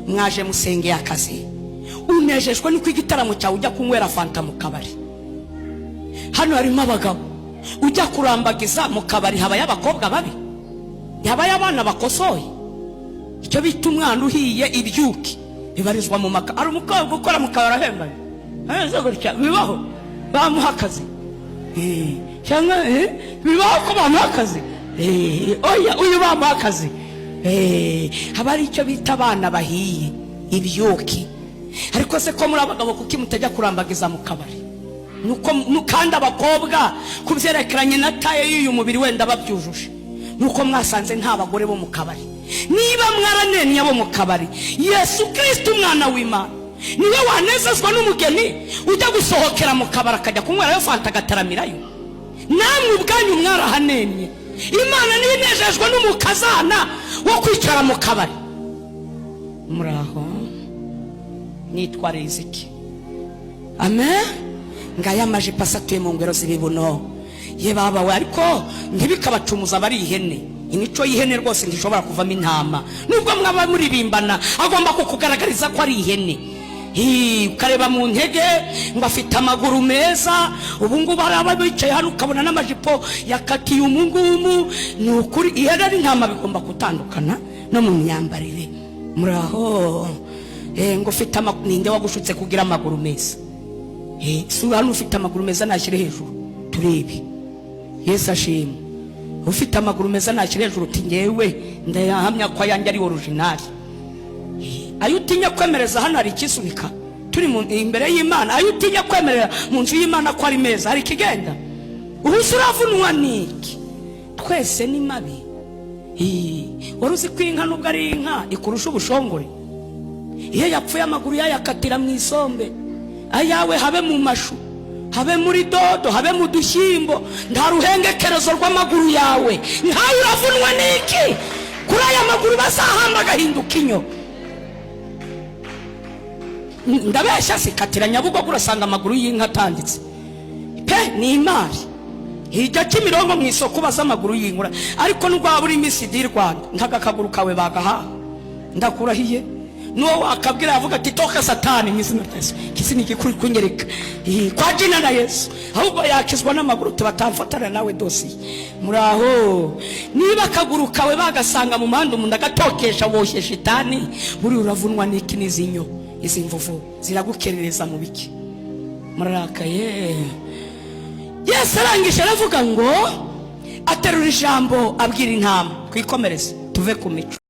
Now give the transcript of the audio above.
mwaje musengeye akazi, unejejwe nuko igitaramo cyawe ujya kunywera fanta mu kabari. Hano harimo abagabo ujya kurambagiza mu kabari, habaye abakobwa babi, habaye abana bakosoye. Icyo bita umwana uhiye ibyuki bibarizwa mu maka. Ari umukobwa ukora mu kabari ahembaye, bibaho bamuha akazi cyangwa bibaho ko bamuha akazi. Oya, uyu bamuha akazi. Haba ari icyo bita abana bahiye ibyuki. Ariko se ko muri abagabo kuki mutajya kurambagiza mu kabari? Nuko kandi abakobwa kubyerekeranye na taye y'uyu mubiri wenda babyujuje, nuko mwasanze nta bagore bo mu kabari. Niba mwaranenye abo mu kabari, Yesu Kristo umwana w'Imana niwe wanezezwa n'umugeni ujya gusohokera mu kabari akajya kunywerayo fanta agataramirayo. Namwe ubwanyu mwarahanenye. Imana niyo inejejwe n'umukazana wo kwicara mu kabari. Muraho nitwa Riziki. Amen. Ngaya amajipo asatuye mu ngero z'ibibuno ye baba we, ariko ntibikabacumuza bari ihene. Imico y'ihene rwose ntishobora kuvamo intama. Nubwo mwaba muririmbana agomba kukugaragariza ko ari ihene. Ukareba mu ntege ngo afite amaguru meza. Ubu ngubu araba bicaye hano ukabona n'amajipo yakatiye umungumu. Ni ukuri ihene ari intama bigomba gutandukana no mu myambarire. Muraho ngo ufite ninde wagushutse kugira amaguru meza? Sura hano ufite amaguru meza nashyire hejuru turebe. Yesu ashimwe. Ufite amaguru meza nashyire hejuru uti ngewe ndayahamya ko ayanjye ari original. Ayo utinya kwemereza hano hari ikisunika turi imbere y'Imana. Ayo utinya kwemerera mu nzu y'Imana ko ari meza hari kigenda. Ubusuravunwa niki? Twese ni mabi. Waruzi ko inka nubwo ari inka ikurusha ubushongore. Iyo yapfuye amaguru yayakatira mu isombe, ayawe habe mu mashu, habe muri dodo, habe mu dushyimbo, nta ruhengekerezo rw'amaguru yawe. Ntawe uravunwa niki? Kuri aya maguru bazahamba agahinduka inyo. Ndabeshya sikatira Nyabugogo urasanga amaguru y'inka atanditse. Ni imari. Hirya Kimironko mu isoko baza amaguru y'inkura. Ariko nubwo waba uri Miss di Rwanda ntagakaguru kawe bagaha. Ndakurahiye no akabwira avuga ati toka satani mu izina rya Yesu. Kisi ni gikuri kunyereka kwa jina na Yesu. Ahubwo yakizwa n'amaguru tubatamfatana nawe dosi. Muraho niba akaguru kawe bagasanga mu manda umuntu agatokesha woshye shitani, buri uravunwa niki nizinyo. Izi mvuvu ziragukerereza mu biki? Murarakaye. Yesu arangije aravuga ngo aterura ijambo abwira intama kwikomereza tuve ku mico.